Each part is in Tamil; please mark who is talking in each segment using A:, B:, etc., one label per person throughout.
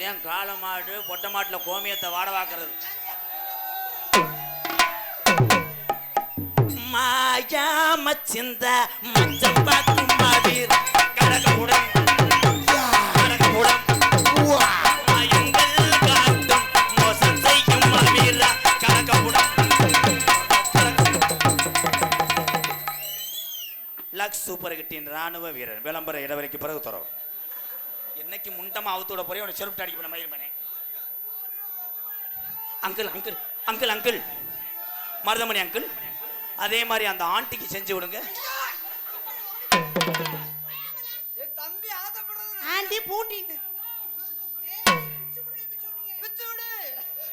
A: இதுதான் காளை மாடு பொட்டை மாட்டில் கோமியத்தை வாட வாக்குறது. மாயா மச்சிந்த மச்சம் பார்க்கும் மாவீர் கடகமுடன் மாயங்கள் காட்டும் மோசம் செய்யும் மாவீரா கடகமுடன். லக்ஸ் சூப்பர் கிட்டின் ராணுவ வீரன் விளம்பர இடவரைக்கு பிறகு தரோம். என்னைக்கு முண்டமா அவுத்தோட போறேன் உனக்கு செருப்பு அடிக்க பண்ண மயில் பண்ணேன். Uncle uncle uncle uncle Maruthamani uncle அதே மாதிரி அந்த ஆண்டிக்கு செஞ்சு விடுங்க.
B: ஆண்டி பூண்டி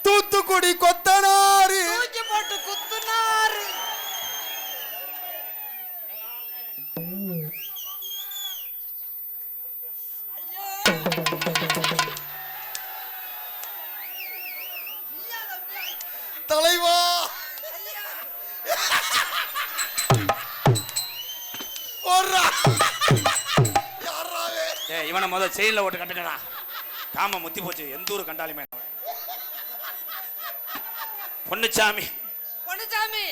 C: தூத்துக்குடி கொத்தனாரு
B: போட்டு குத்துனாரு.
C: தலைவா
A: இவனை முதல் செயல ஓட்டு கட்டுக்கடா. காம முத்தி போச்சு. எந்த ஊர் கண்டாலுமே பொன்னுச்சாமி
B: பொன்னுச்சாமி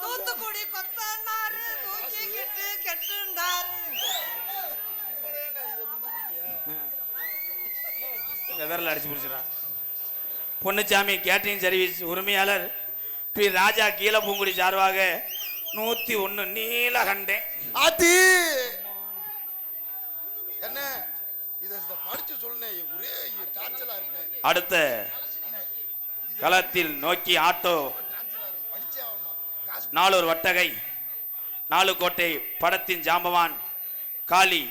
B: தூத்துக்குடி கொத்தனாரு தூக்கிக்கிட்டு கெட்டுண்டாரு.
A: விரல அடிச்சு பிடிச்சிடா. பொன்னுச்சாமி கேட்டரிங் சர்வீஸ் உரிமையாளர் பி ராஜா கீழப்பூங்குடி சார்பாக 101 நீல கண்டேன்.
C: என்ன இத படிச்சு சொல்லுனே ஒரே டார்ச்சலா இருக்கு.
A: அடுத்த களத்தில் நோக்கி ஆட்டோ 4 வட்டகை 4 கோட்டை படத்தின் ஜாம்பவான் காளி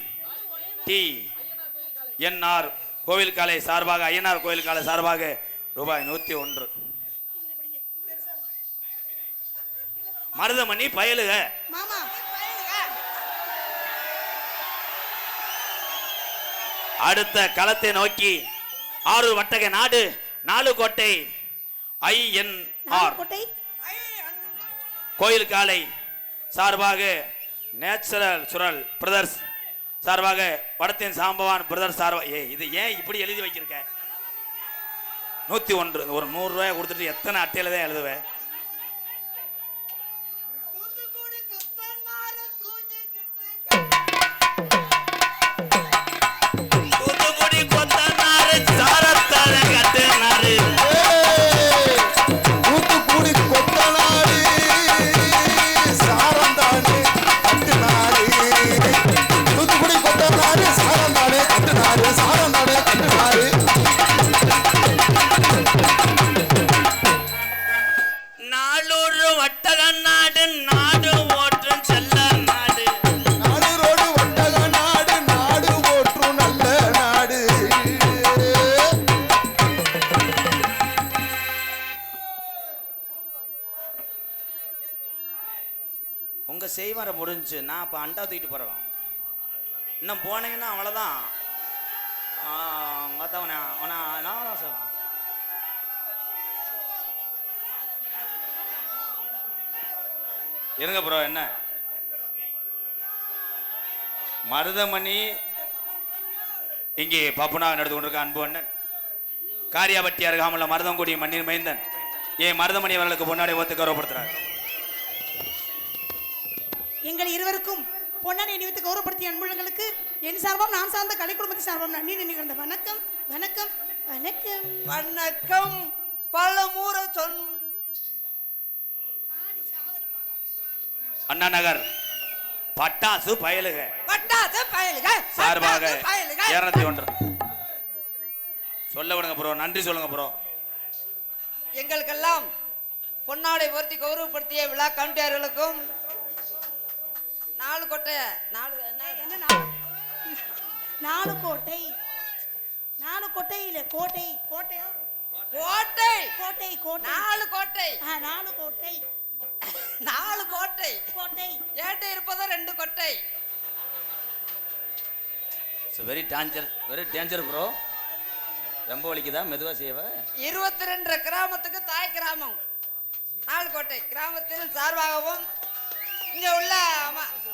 A: டி என்ஆர் கோவில் காலை சார்பாக ஐயனார் கோவில் காலை சார்பாக ரூபாய் 101. மருதமணி பயலுக. அடுத்த களத்தை நோக்கி 6 வட்டகை நாடு 4 கோட்டை ஐஎன்ஆர் கோயில் காலை சார்பாக நேச்சுரல் சுரல் பிரதர்ஸ் சார்பாக படத்தின் சாம்பவான் பிரதர்ஸ் சார்பாக. இது ஏன் இப்படி எழுதி வைக்கிருக்க? 101 ஒரு 100 ரூபாய் கொடுத்துட்டு எத்தனை அட்டையில தான் எழுதுவேன்? உங்க செய்வர முடிஞ்சு நான் இப்போ அண்டா தூக்கிட்டு போறேன். இன்னும் போனீங்கன்னா அவ்வளோதான். இருங்க ப்ரோ. என்ன மருதமணி இங்கே பப்புனாக நடந்து கொண்டிருக்க அன்பு அண்ணன் காரியாபட்டி அருகாமுள்ள மருதங்குடி மண்ணின் மைந்தன் மருதமணி அவர்களுக்கு பொன்னாடை ஒத்து கௌரவப்படுத்துறார்.
B: எங்கள் இருவருக்கும் பொன்னாடை அணிவித்து கௌரவப்படுத்திய அன்புள்ளங்களுக்கு என் சார்பாம் நான் சார்ந்த கலை குடும்பத்தின் சார்பாம் நன்றி நினைக்கின்ற வணக்கம் வணக்கம் வணக்கம் வணக்கம். பல முறை
A: அண்ணா நகர் பட்டாசு பயலுக சார்பாக 201 சொல்ல விடுங்க ப்ரோ. நன்றி சொல்லுங்க ப்ரோ.
B: எங்களுக்கெல்லாம் பொன்னாடை போர்த்தி கௌரவப்படுத்திய விழா கமிட்டியாளர்களுக்கும் 4 கோட்டை 4 கோட்டை 4 கோட்டையில கோட்டை கோட்டையா கோட்டை கோட்டை கோட்டை 4 கோட்டை 4 கோட்டை 4 கோட்டை கோட்டை ஏட்டை இருப்பதா 2 கோட்டை.
A: Very danger bro. ரொம்ப வலிக்குதா? மெதுவா செய்வ.
B: 22 கிராமத்துக்கு தாய் கிராமம் 4 கோட்டை கிராமத்தின் சார்பாகவும் இங்க உள்ள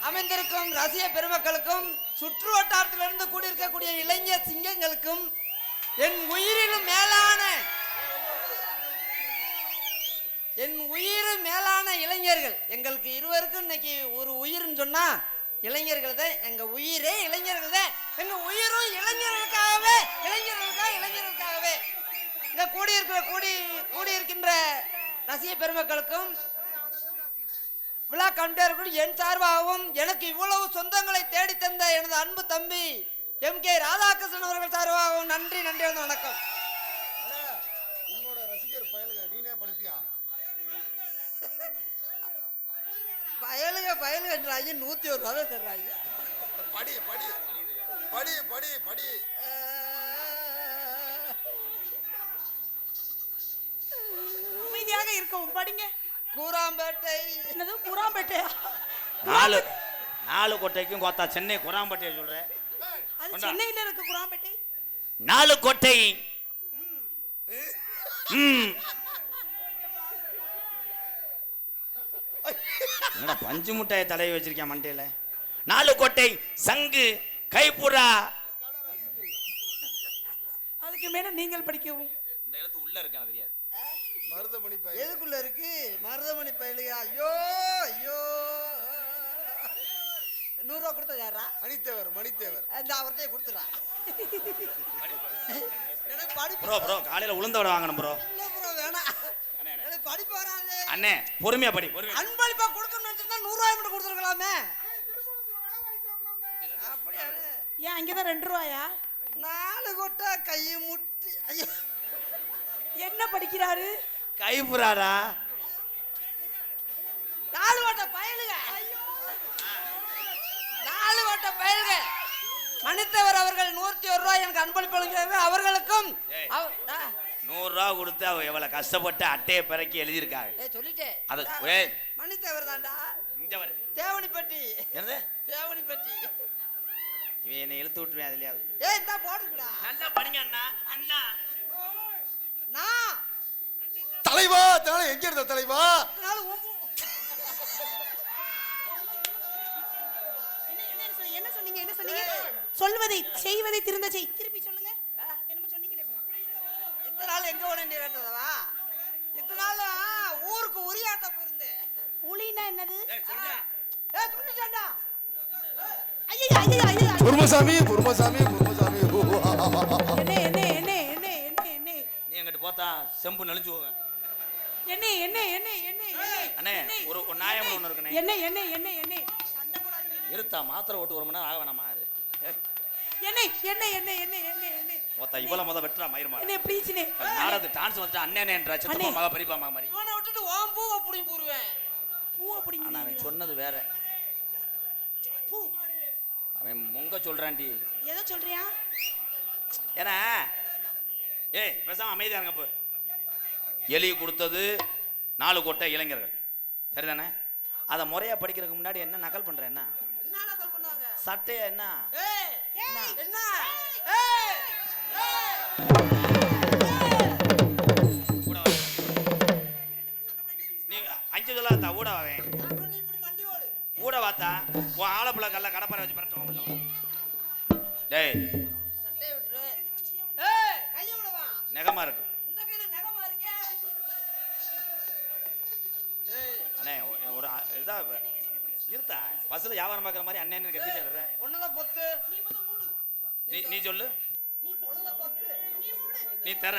B: அமைந்திருக்கும் ரசிக பெருமக்களுக்கும் சுற்று வட்டாரத்திலிருந்து கூடியிருக்கக்கூடிய இளைஞர் சிங்கங்களுக்கும்
D: என் உயிரும் மேலான இளைஞர்கள் எங்களுக்கு இருவருக்கும் இன்னைக்கு ஒரு உயிர்னு சொன்னா இளைஞர்கள் தான் எங்க உயிரே. இளைஞர்கள் தான் எங்க உயிரும். இளைஞர்களுக்காகவே இங்க கூடியிருக்கின்ற ரசிக பெருமக்களுக்கும் விழா கண்டவர்களும் என் சார்பாகவும் எனக்கு இவ்வளவு சொந்தங்களை தேடி தந்த எனது அன்பு தம்பி MK ராதாகிருஷ்ணன் அவர்கள் சார்பாகவும் நன்றி வணக்கம்.
C: உன்னோட ரசிகர் பயலுங்க நீனே படிப்பியா?
D: பயலுகன்றாங்க 101 ரூபாய் தர்றாங்க.
C: படி படி படி படி படி.
B: அமைதியாக இருக்கவும் படிங்க.
D: கூராம்பேட்டை.
B: என்னது கூராம்பேட்டையா?
A: நாலு கோட்டைக்கும் கோத்தா சென்னை குராம்பேட்டையை சொல்றேன்.
B: அது சென்னையில இருக்கு குராம்பேட்டை.
A: 4 கோட்டை. என்னடா பஞ்சு முட்டையை தலையை வச்சிருக்கேன் மண்டையில. 4 கோட்டை சங்கு கைப்புறா.
B: அதுக்கு மேல நீங்கள் படிக்கவும்.
A: இந்த எழுத்து உள்ள இருக்கான தெரியாது.
C: மருதமணி பையல்
D: எதுக்குள்ள இருக்கு? மருதமணி பயிலுங்க. ஐயோ 100 ரூபா கொடுத்தது யாரா?
C: மணித்தேவர்
D: இந்த அவர்கிட்ட கொடுத்துறா.
A: ப்ரோ காலையில உளுந்த வடை வாங்கணும் ப்ரோ.
D: இல்ல ப்ரோ வேணாம். எனக்கு படிப்பு வராது.
A: அண்ணே பொறுமையா படி.
D: அன்பளிப்பா கொடுக்கணும்னு நினைச்சிருந்தா 100 ரூபாய் மட்டும் கொடுத்துருக்கலாமே. அப்படியா?
B: ஏன் அங்கதான் 2 ரூபாயா?
D: 4 கோட்டை கை முட்டி. ஐயோ
B: என்ன படிக்கிறாரு?
A: கைப்புறாடா.
D: 4 கோட்டை பயலுங்க. 4 கோட்டை பயலுங்க. மணித்தவர் அவர்கள் 101 ரூபாய் எனக்கு அன்பளிப்பு வழங்குகிறார்கள். அவர்களுக்கும்
A: 100 ரூபா கொடுத்து அவ எவ்வளவு கஷ்டப்பட்டு அட்டையை பிறக்கி எழுதியிருக்காங்க.
D: சொல்லிட்டேன்.
A: அது
D: மணித்தவர் தான்டா.
A: தேவனிப்பட்டி. இவன் என்னை இழுத்து விட்டுருவேன் அதுலயாவது.
D: இந்த போடுங்கடா.
A: நல்லா படிங்க அண்ணா.
D: நான்
C: தலைவா எங்க இருந்த தலைவா?
B: என்ன சொன்னீங்க? சொல்வதை செய்வதை திருந்த செய். திருப்பி சொல்லுங்க. என்னமோ சொன்னீங்களே.
D: இத்தனை நாள் எங்க ஓட வேண்டிய வேண்டதவா? இத்தனை நாள் ஊருக்கு உரியாட்ட போயிருந்தேன்.
B: உளினா என்னது?
D: சொல்லிட்டேன்டா.
B: ஐயா
C: குருமசாமி
B: என்ன
A: நீ எங்கிட்ட போத்தா செம்பு நெளிஞ்சு போவேன்.
B: என்ன
A: அண்ணே ஒரு நியாயம் ஒன்று இருக்குண்ணே.
B: என்ன
A: இருத்தா மாத்திரை ஓட்டு 1 மணி நேரம் ஆக வேணாமா?
B: என்ன
A: மொத்தா இவ்வளவு வெட்டுறா மயிர்மா.
B: என்ன ப்ளீஸ்னே
A: நாரது டான்ஸ் வந்துட்டு அண்ணேன்ற சித்தப்பா மக பெரியப்பா மக மாதிரி.
D: இவனை விட்டுட்டு ஓம் பூவை புடி போடுவேன்.
B: பூவை புடிங்க.
A: ஆனா அவன் சொன்னது வேற.
B: பூ
A: அவன் முங்க சொல்றான்டி.
B: எதை சொல்றியா?
A: ஏன்னா பேசாம அமைதியா இருங்க. எலி கொடுத்தது 4 கோட்டை இளைஞர்கள் சரிதானே? அதை முறையா படிக்கிறதுக்கு முன்னாடி என்ன நகல் பண்ற? என்ன
D: நகல் பண்ணுவாங்க?
A: சட்டையா என்ன?
D: என்ன
A: நீ 5 சொல்லாதா ஊட வாவேன். ஊட வாத்தா உன் ஆலப்புள்ள கல்ல கடப்பாரை வச்சு பரட்டுவாங்க. டேய்
D: சட்டையை விட்டுரு. கையை விடவா?
A: நெகமா இருக்கு.
D: இந்த கையில நகமா இருக்கே.
A: அண்ணே ஒரு இதா இருத்தா பஸ்ல வியாபாரம் பார்க்குற மாதிரி அண்ணன் கத்திட்டு
D: ஒன்னதான் பொத்து.
A: நீ சொல்லு. நீ தர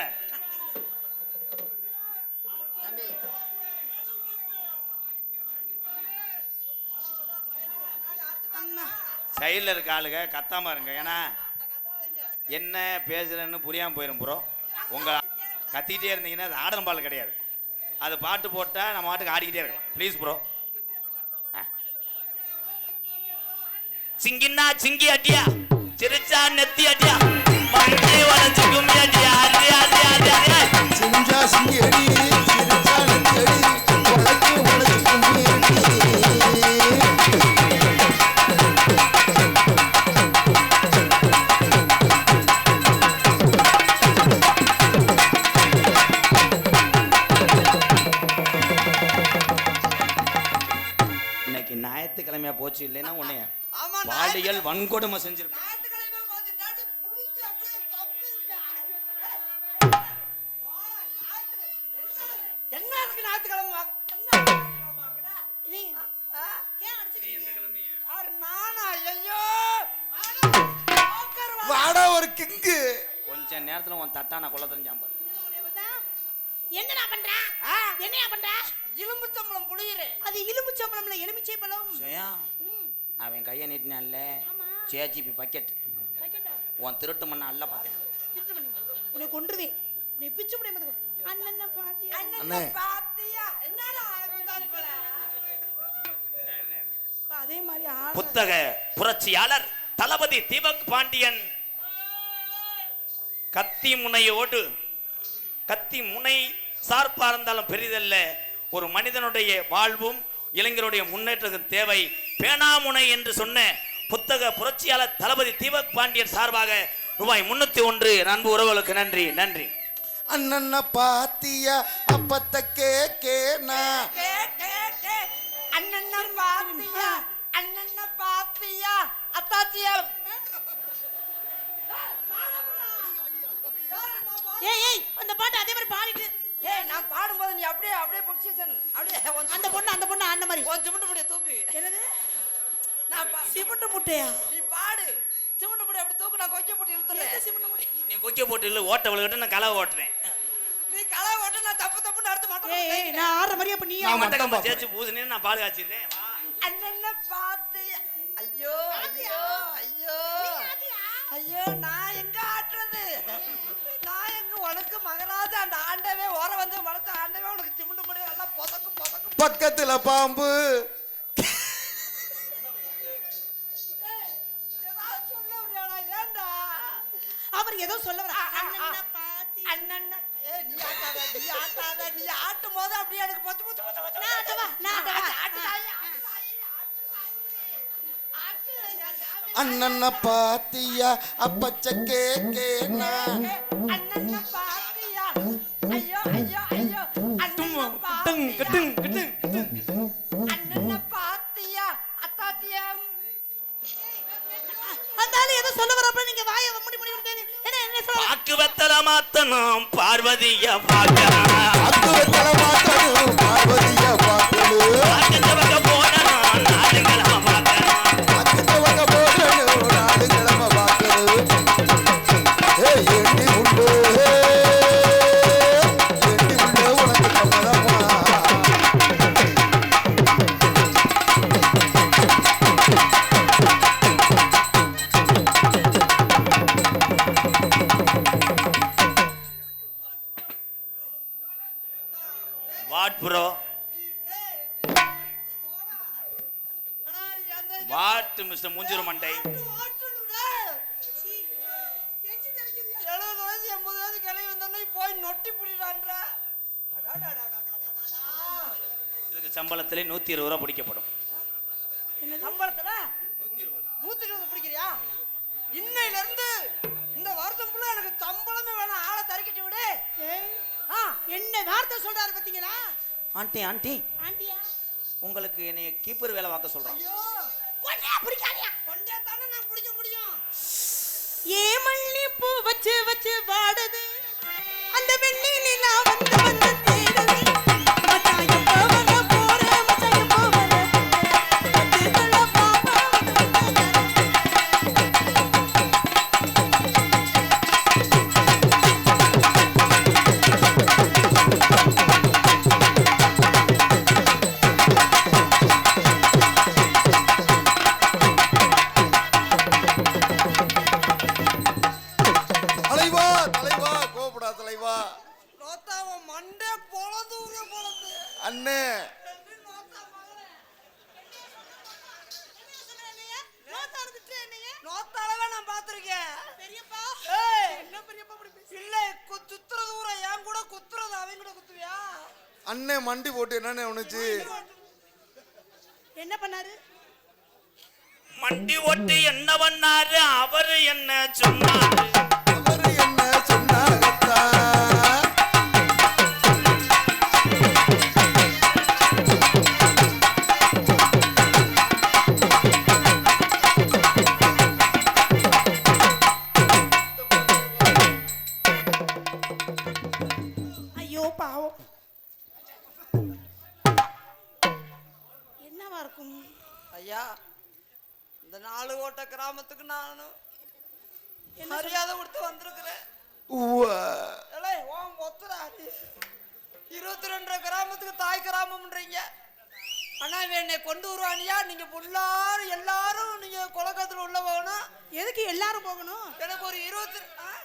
D: தம்பி
A: சைடில் இருக்க ஆளுங்க கத்தாம இருங்க. ஏன்னா என்ன பேசுறேன்னு புரியாமல் போயிடும் ப்ரோ. உங்கள் கத்திக்கிட்டே இருந்தீங்கன்னா அது ஆடரம் பால் கிடையாது. அது பாட்டு போட்டால் நம்ம பாட்டுக்கு ஆடிக்கிட்டே இருக்கலாம். Please bro. சிங்கின்னா சிங்கி அட்டியா சிரிச்சா நெத்தி அட்டியா மங்கி வளைச்சு கும்மி அட்டியா
C: சிங்கா சிங்கி அடி சிரிச்சா நெத்தி அடி வளைச்சு கும்மி
A: இன்னைக்கு ஞாயிற்றுக்கிழமையா போச்சு. இல்லைன்னா உன்னைய பாலியல் வன்கொடுமை செஞ்சிருப்பேன்.
C: கிங்கு.
A: கொஞ்ச நேரத்துல உன் தட்டான குளத்தன் சாம்பார்.
B: என்னடா பண்ற? என்னையா பண்ற?
D: எலும்புச்சம்பளம் புளியுறேன்.
B: அது எலுமிச்சம்பழம்ல எலுமிச்சை பழம்.
A: ஜெயா, அவன் கையை நீட்டினான்ல
B: ஆமா.
A: சேஜிபி பக்கெட்.
B: பாக்கெட்டா?
A: உன் திருட்டு மண்ண அல்ல பார்த்தேன்.
B: திட்டு பண்ணி. உன்னை கொன்றுவேன். நீ பிச்சு புடிய மதகு. அண்ணன் பாத்தியா?
C: அண்ணே.
D: பாத்தியா என்னடா குந்தாணி போல
B: அதே மாதிரி ஆடு.
A: புத்தக புரட்சியாளர் தளபதி தீபக் பாண்டியன் கத்தி முனை சார்பா இருந்தாலும் பெரிதல்ல. ஒரு மனிதனுடைய வாழ்வும் இளைஞருடைய முன்னேற்றத்திற்கு தேவை பேனாமுனை என்று சொன்ன புத்தக புரட்சியாளர் தளபதி தீபக் பாண்டியன் சார்பாக ரூபாய் 301 அன்பு உறவுகளுக்கு நன்றி நன்றி.
C: அண்ணன பாத்தியா அப்பத்த கேக்கேனா.
D: அண்ணன் பாத்தியா அத்தாச்சியா.
B: ஏய் அந்த பாட்டு அதே மாதிரி பாடிட்டு.
D: ஏய் நான் பாடும்போது நீ அப்படியே பொசிஷன் அப்படியே
B: அந்த பொண்ணு அந்த மாதிரி.
D: கொஞ்சம் சிமெண்ட் முடிய தூக்கு.
B: என்னது?
D: நான்
B: சிமெண்ட் முட்டையா?
D: நீ பாடு. சிமெண்ட் முடிய அப்படி தூக்கு, நான் கொஞ்சம் போட்டு இழுத்துறேன்.
B: சிமெண்ட் முட்டை.
A: நீ கொக்கை போட்டு இல்லை ஓட்ட விழுகட்டு நான் கலவை ஓட்டுறேன்.
D: நீ களை ஓட்டு, நான் தப்புன்னு அடுத்து மாட்டேன்.
B: ஏய் நான் ஆடுற மாதிரி அப்ப நீ
C: நான்
A: மட்டக்கம்மா சேர்த்து பூசணி நான் பால் காய்ச்சிடுறேன்.
D: அண்ணன் பார்த்து ஐயோ ஐயோ ஐயோ ஐயோ நான் எங்க ஆட்டுறது? நான் எங்க உனக்கு மகராஜா அந்த ஆண்டவே ஓர வந்து மரத்த ஆண்டவே உனக்கு சிமெண்ட் முடியும் எல்லாம் பொதக்கு
C: பக்கத்துல பாம்பு.
D: ஏதாவது சொல்ல முடியாடா? ஏண்டா
B: அவர் ஏதோ சொல்ல வர. அண்ணன் பாத்தி.
D: அண்ணன் நீ ஆட்டாத நீ ஆட்டும் போது அப்படியே எனக்கு பொத்து
B: நான் ஆட்டவா?
C: அண்ணன பாத்தியா அப்பச்ச கேக்கேனா.
D: அண்ணன் பாத்தியா ஐயோ ஐயோ ஐயோ அண்ணன் பாத்தியா அத்தாத்தியா.
B: அந்த ஆளு ஏதோ சொல்ல வரப்ப நீங்க வாயை முடி என்ன சொல்ல?
A: பாக்கு வெத்தல மாத்தணும் பார்வதிய பார்க்கலாம்.
C: அத்துவத்தல மாத்தணும் பார்வதிய பார்க்கணும்.
A: பாக்கத்தவங்க போடணும் நாடுகளா பார்க்கணும்.
C: அத்துவங்க போடணும் நாடுகளம பார்க்கணும். ஏய் எண்டி உண்டு உனக்கு சம்மதமா.
A: வாட் ப்ரோ வாட் மிஸ்டர் மூஞ்சிரு மண்டை.
D: 70 வயசு 80 வயசு கிளவி வந்தோடனே போய் நொட்டி பிடிடான்ற.
A: இதுக்கு சம்பளத்திலே 120 ரூபா பிடிக்கப்படும்.
D: சம்பளத்துல 120 பிடிக்கிறியா? இன்னையில இருந்து இந்த வருஷம் ஃபுல்லா எனக்கு சம்பளமே வேணாம். ஆளை தறிக்கிட்டு விடு.
B: என்ன வார்த்தை சொல்றாரு பாத்தீங்களா?
A: ஆண்டி
B: ஆண்டியா
A: உங்களுக்கு என்னைய கீப்பர் வேலை பார்க்க சொல்றான்.
D: ஐயோ
B: கொண்டையா பிடிக்காதியா?
D: கொண்டே தானே நான் பிடிக்க முடியும்.
B: ஏ மல்லி பூ வச்சு வாடுது அந்த வெள்ளி நிலா வந்து தேடுது. மச்சான் எப்போ வர போற மச்சான் எப்போ வர இதுல பாப்பா.
C: தலைவா கோபடா தலைவா.
D: நோத்தாவ மண்டே பொளந்து
C: அண்ணே
D: நோத்தாலவே நான் பாத்திருக்கேன்.
B: பெரியப்பா
D: ஏய்
B: என்ன பெரியப்பா அப்படி பேசு?
D: இல்ல குத்துறது ஊர என் கூட குத்துறது அவங்க கூட குத்துவியா?
C: அண்ணே மண்டி போட்டு என்னன்னு உனச்சு.
B: என்ன பண்ணாரு?
A: மண்டி ஓட்டு என்ன பண்ணாரு? அவரு என்ன சொன்னாரு?
C: அவரு என்ன சொன்னாகத்தான்.
B: ஐயோ பாவம். என்னவா இருக்கும்?
D: ஐயா இந்த 4 ஓட்ட கிராமத்துக்கு நானும் மரியாதை கொடுத்து வந்திருக்கிறேன்.
C: உவ்வா.
D: ஏலே, உன் மொத்தரா நீ 22 கிராமத்துக்கு தாய் கிராமம்ன்றீங்க. ஆனா இவன் என்னை கொண்டு வருவானியா? நீங்க எல்லாரும் நீங்க குலக்கத்துல உள்ள போகணும்.
B: எதுக்கு எல்லாரும் போகணும்?
D: எனக்கு ஒரு 20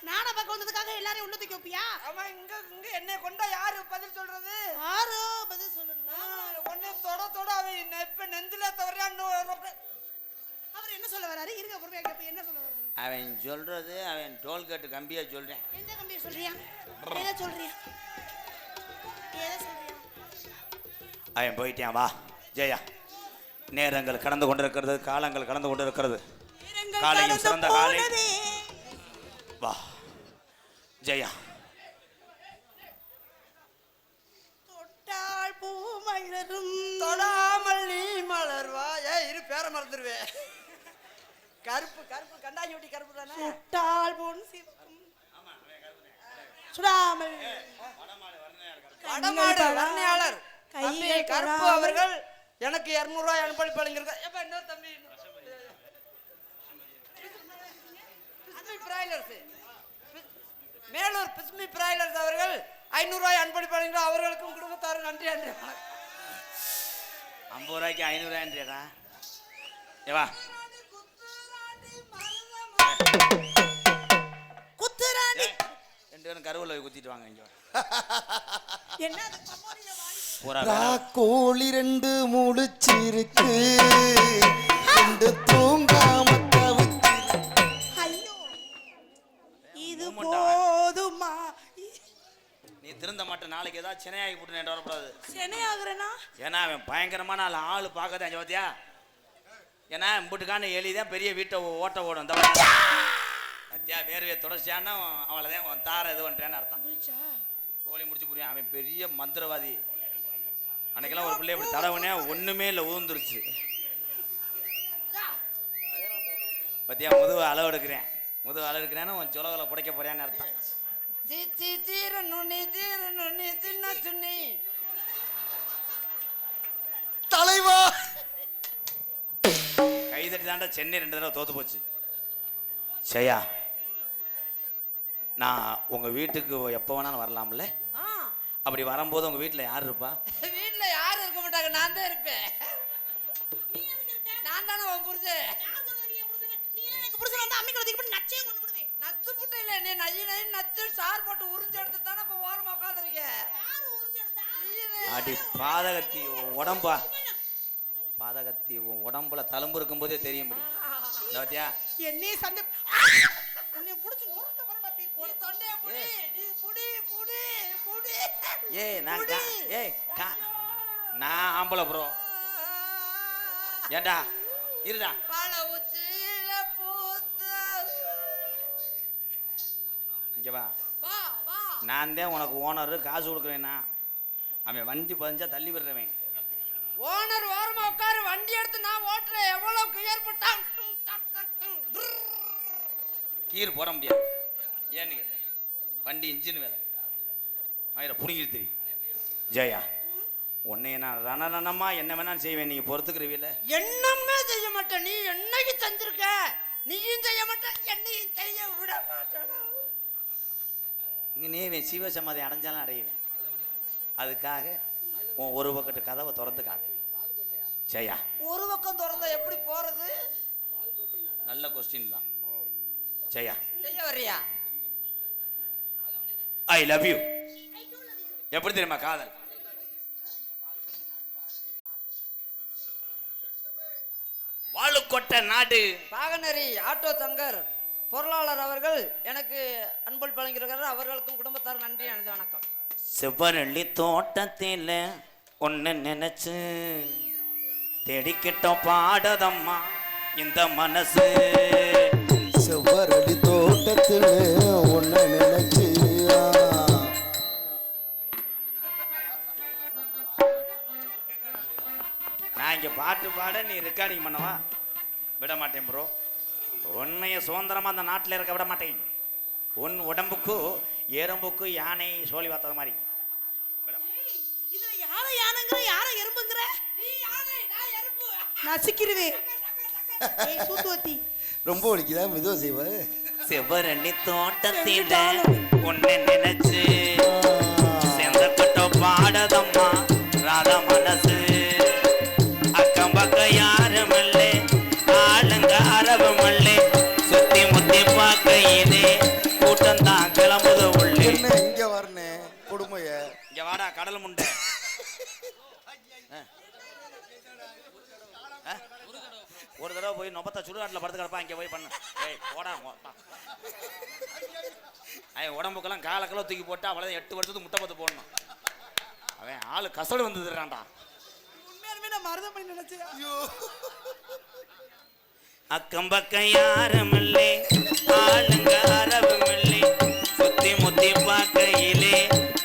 B: நானா பக்கம் வந்ததுக்காக எல்லாரையும் உள்ள தூக்கி வைப்பியா?
D: அவன் இங்க என்னை கொண்டா யாரு பதில் சொல்றது?
B: யாரோ பதில் சொல்லணும்.
D: உன்னை தொட அவன் இப்ப நெஞ்சில தவறான்னு
B: அவர் என்ன சொல்ல வராரு? இருக்க பொறுமையா கேப்ப என்ன சொல்ல வராரு?
A: அவன் சொல்றது அவன் டோல்கேட் கம்பியா சொல்றேன்.
B: எந்த கம்பியை சொல்றியா? எதை சொல்றியா? எதை சொல்றியா?
A: அவன் போயிட்டான். வா ஜெயா, நேரங்கள் கடந்து கொண்டிருக்கிறது, காலங்கள் கடந்து கொண்டிருக்கிறது. காலையும் சிறந்த காலை. வா ஜெயா.
B: தொட்டால் பூ மலரும்,
D: தொடாமல் நீ மலர்வா. இரு பேர மறந்துடுவேன். கருப்பு கண்டாங்கி ஒட்டி கருப்பு தானே.
B: தொட்டால் பொன் சிவக்கும், சுடாமல்
D: வடமாடு வர்ணையாளர் தம்பி கருப்பு அவர்கள் எனக்கு 200 ரூபாய் அனுப்பி பழங்கிருக்கார். எப்ப இன்னொரு தம்பி மேலூர் பிஸ்மி பிராய்லர்ஸ் அவர்கள் 500 ரூபாய் அன்பளி பழங்கிறார். அவர்களுக்கும் குடும்பத்தாரும் நன்றி.
A: 50 ரூபாய்க்கு 500 ரூபாய்ன்றா. ஏவா
B: குத்துராணி
A: 2 பேரும் கருவூல குத்திட்டு வாங்க. இங்க
B: என்ன
C: கோழி 2 முழிச்சிருக்கு, 2 தூங்காம தவிச்சு.
B: ஐயோ, இது போதுமா?
A: நீ திருந்த மாட்ட. நாளைக்கு ஏதாவது சென்னையாகி போட்டு நேற்று வரக்கூடாது.
B: சென்னையாகிறேனா?
A: ஏன்னா அவன் பயங்கரமான ஆள் பார்க்கதான். அஞ்சு பார்த்தியா? ஏன்னா இம்புட்டுக்கான எலிதான் பெரிய வீட்டை ஓட்ட ஓடும். இந்த பத்தியா வேர்வையை தொடர்ச்சியானா அவளைதான் உன் தார இது பண்ணுறேன்னு அர்த்தம். சோழி முடிச்சு புரியும். அவன் பெரிய மந்திரவாதி. அன்னைக்கெல்லாம் ஒரு பிள்ளை இப்படி தடவுனே ஒண்ணுமே இல்லை, ஊந்துருச்சு. பத்தியா முதுகு அளவு எடுக்கிறேன்னு உன் சொலகளை புடைக்க போறியான்னு அர்த்தம்.
C: தலைவா
A: கைதட்டி தாண்டா சென்னை 2 தடவை தோத்து போச்சு. சரியா, நான் உங்க வீட்டுக்கு எப்போ வேணாலும் வரலாம்ல? அப்படி வரும்போது உங்க வீட்டில் யார் இருப்பா?
D: வீட்டுல யாரும் இருக்க மாட்டாங்க, நான் தான் இருப்பேன். நான் தானே உன் புருஷன். நச்சு புட்டை இல்ல, நீ நச்சு சார் போட்டு உறிஞ்சு எடுத்து தானே இப்ப ஓரமா உட்காந்துருக்கேன்.
A: அடி பாதகத்தி உடம்பா, பாதகத்தி உடம்புல தழும்பு இருக்கும் போதே தெரியும். பாத்தியா
B: என்னையே சண்டை புடிச்சு தொண்டைய புடி, நீ புடி புடி புடி.
A: நான் ஆம்பளை ப்ரோ. ஏண்டா இருடா.
D: பல உச்சில பூத்த
A: இங்க வா.
D: வா வா.
A: நான் தான் உனக்கு ஓனரு, காசு கொடுக்குறேன்னா. அவன் வண்டி பதிஞ்சா தள்ளி விடுறவன்.
D: ஓனர் ஓரமா உட்காரு, வண்டி எடுத்து நான் ஓட்டுறேன். எவ்வளவு கிளியர் போட்டான்
A: கீர் போட முடியாது. ஏன்னு வண்டி இன்ஜின் வேலை ஆயிரம் புடிங்கிட்டு தெரியும். ஜெயா, உன்னைய நான் ரணரணமா என்ன வேணாலும் செய்வேன். நீங்க பொறுத்துக்கிறவில்ல?
D: என்னமே செய்ய மாட்டேன். நீ என்னைக்கு செஞ்சிருக்க? நீயும் செய்ய மாட்டேன், என்னையும் செய்ய விட மாட்டேன்.
A: இங்க நீவேன் சிவசமாதி அடைஞ்சாலும் அடையுவேன். அதுக்காக உன் ஒரு பக்கத்து கதவை திறந்து காட்டு. ஜெயா,
D: ஒரு பக்கம் திறந்தா எப்படி போறது?
A: நல்ல கொஸ்டின் தான். ஜெயா,
D: செய்ய வர்றியா?
A: I love you. எப்படி தெரியுமா காதல்? வாழுக்கொட்ட நாடு
D: பாகனரி ஆட்டோ சங்கர் பொருளாளர் அவர்கள் எனக்கு அன்பள் வழங்கியிருக்கிறார். அவர்களுக்கும் குடும்பத்தார் நன்றி. எனது வணக்கம்.
A: செவ்வரளி தோட்டத்தில் ஒன்னு நினைச்சு தேடிக்கிட்டோம் பாடதம்மா இந்த மனசு.
C: செவ்வரளி தோட்டத்தில் ஒன்னு நினைச்சு
A: நான் இங்க பாட்டு பாட நீ ரெக்கார்டிங் பண்ணவா? விட மாட்டேன் ப்ரோ. உன்னைய சுதந்திரமா அந்த நாட்டில் இருக்க விட மாட்டேன். உன் உடம்புக்கு எறும்புக்கு யானை சோழி பார்த்தது மாதிரி.
B: யாரை யானைங்கிற, யாரை எறும்புங்கிற? நசுக்கிருவே. ஏய் சூத்துவத்தி
C: ரொம்ப வலிக்குதா மெதுவா செய்வா
A: செவ்வரணி தோட்டத்தில ஒன்னு நினைச்சு செந்தக்கட்டோ பாடதம்மா ராதா மனசு அக்கம் பக்கம் யாரும் இல்லை ஆளுங்க அரபம் இல்லை சுத்தி முத்தி பார்க்கையிலே கூட்டம் தான் கிளம்புது உள்ளே
C: என்ன இங்க வரனே கொடுமைய
A: இங்க வாடா கடல் முண்டை ஒரு தடவை போய் நொபத்த சுடுகாட்டில் படுத்து கிடப்பா இங்கே போய் பண்ண ஏய் போடா உடம்புக்கெல்லாம் காலக்கெல்லாம் தூக்கி போட்டா அவ்வளோதான் 8 வருஷத்துக்கு முட்டை பத்து போடணும் அவன் ஆளு கசடு வந்துடுறான்டா
B: உண்மையாலுமே நான் மருதம் பண்ணி நினைச்சேன்
A: அக்கம் பக்கம் யாரும் இல்லை ஆளுங்க அரபும் இல்லை சுத்தி முத்தி பார்க்கையிலே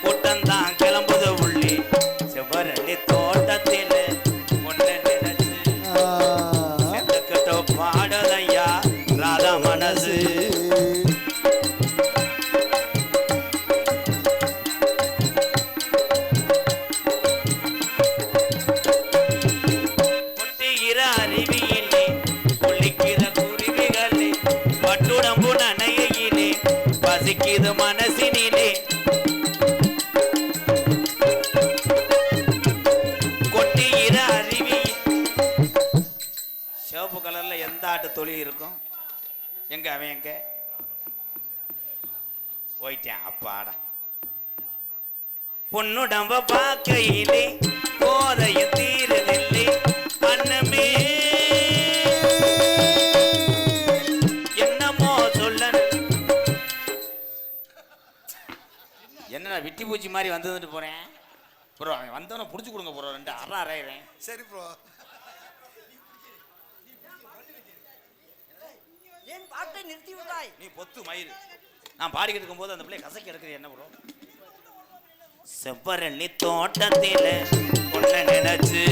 A: கூட்டம் தான் கிளம்புது உள்ளே செவ்வரளி தோட்டத்தில் ஒன்று நினைச்சு செந்தக்கட்டோ பாடலையா ராதா மனசு அருவியிலே ஒழிக்கிற குருவிகளே பட்டுடம்பு நனையிலே பசிக்குது மனசினிலே கொட்டிகிற அருவி சிவப்பு கலர்ல எந்த ஆட்டு தொழி இருக்கும் எங்க அவன் எங்க போயிட்டான் அப்பாடா பொன்னுடம்ப பார்க்கையிலே போதைய தீரதில்லை அண்ணமே என்னமோ சொல்ல என்னடா விட்டி பூச்சி மாதிரி வந்துட்டு போறேன் ப்ரோ அவன் வந்தவன புடிச்சு கொடுங்க ப்ரோ 2 அரை அரைகிறேன்
C: சரி ப்ரோ
D: ஏன் பாட்டை நிறுத்தி விட்டாய்
A: நீ பொத்து மயிறு நான் பாடிக்கிட்டு இருக்கும்போது அந்த பிள்ளை கசக்கி எடுக்குது என்ன ப்ரோ செவ்வரணி தோட்டத்தில ஒன்ன நினைச்சு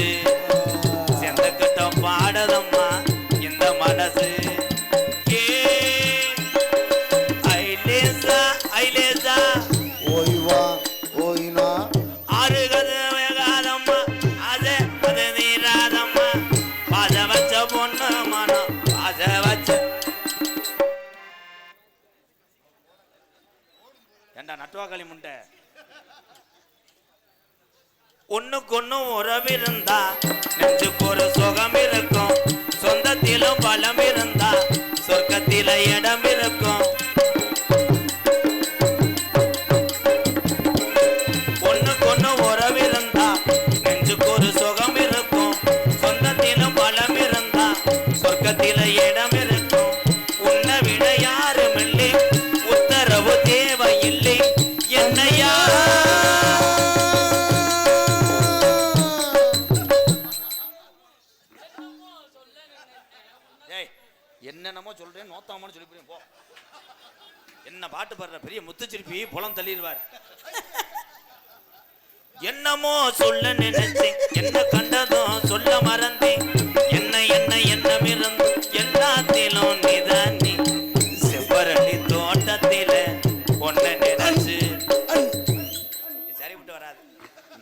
A: செந்தக்கட்ட பாடதம்மா இந்த மனசு ஐலேசா ஐலேசா
C: ஓய்வா ஓய்னா
A: ஆறுகது வேகாதம்மா அது அது நீராதம்மா பாச வச்ச பொண்ணு மனம் பாச வச்ச ஏண்டா நட்டுவாக்காளி முண்டை ஒண்ணுக்கு ஒண்ணும் உறவு இருந்தா நெஞ்சுக்கு ஒரு சுகம் இருக்கும் சொந்தத்திலும் பலம் இருந்தா சொர்க்கத்தில இடம் இருக்கும் ஒண்ணுக்கு ஒண்ணு உறவு இருந்தா நெஞ்சுக்கு ஒரு சுகம் இருக்கும் சொந்தத்திலும் பலம் இருந்தா சொர்க்கத்தில இடம் இருக்கும் உன்னை விட யாரும் இல்லை உத்தரவு தேவையில்லை என்னையா என்னென்னமோ சொல்றேன் நோத்தாமன்னு சொல்லி போ என்ன பாட்டு பாடுற பெரிய முத்துச்சிருப்பி புலம் தள்ளிடுவார் என்னமோ சொல்ல நினைச்சேன் என்ன கண்டதும் சொல்ல மறந்தேன் என்ன என்ன எண்ணம் இருந்து எல்லாத்திலும் நீதான் நீ செவ்வரளி தோட்டத்தில ஒன்ன நினைச்சு சரி விட்டு வராது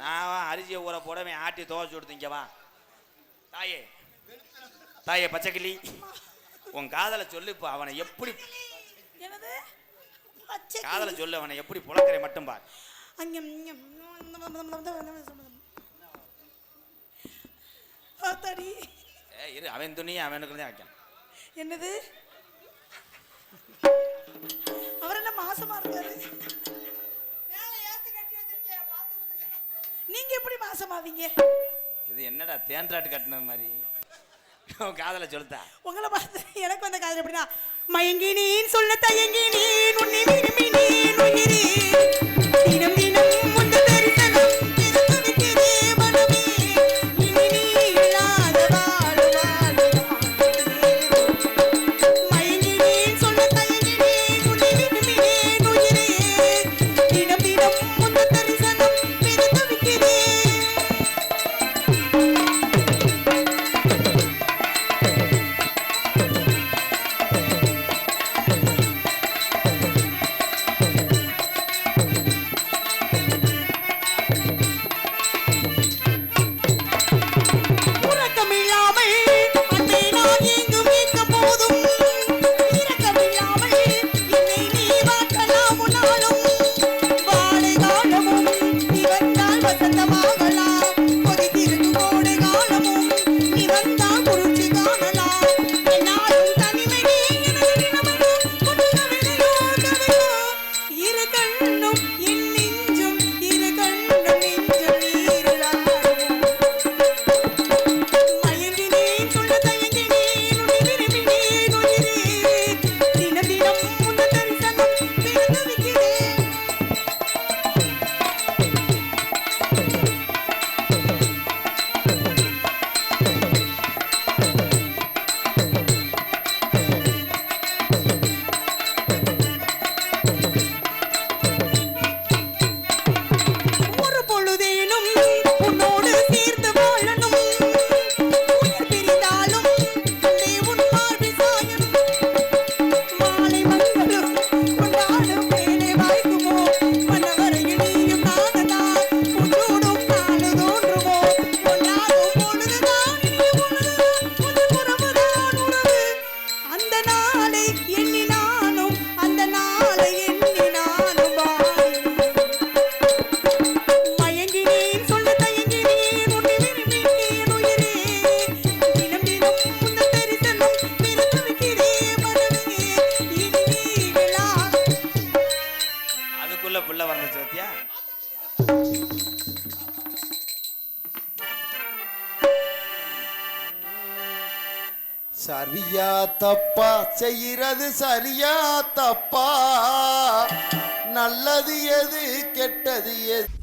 A: நான் அரிசியை ஊற போடவே ஆட்டி துவச்சு கொடுத்தீங்க வா தாயே தாயே பச்சைக்கிளி உன் காதலை சொல்லு இப்போ அவனை எப்படி காதலை சொல்லு அவனை எப்படி புலக்கரை மட்டும் பார் இரு அவன் துணியை அவனுக்கு தான் வைக்கணும்
B: என்னது அவர் என்ன மாசமா இருக்காரு நீங்க எப்படி மாசமாவீங்க
A: இது என்னடா தேன்றாட்டு கட்டினது மாதிரி காதலை சொல்லுதா
B: உங்களை பார்த்து எனக்கு வந்த காதல் எப்படின்னா மயங்கினேன் சொல்ல தயங்கினேன் உன்னை விரும்பினேன் உயிரே தினம் தினம் முந்த தரிசனம் திருத்துவிக்கிறே மனமே இனி நீ இல்லாத வாழ மயங்கினேன் சொல்ல தயங்கினேன் உன்னை விரும்பினேன் உயிரே தினம் தினம் முந்த தரிசனம் திருத்துவிக்கிறே
A: அதுக்குள்ள புள்ள வந்துச்சு பத்தியா?
C: சரியா தப்பா செய்யறது சரியா தப்பா நல்லது எது கெட்டது எது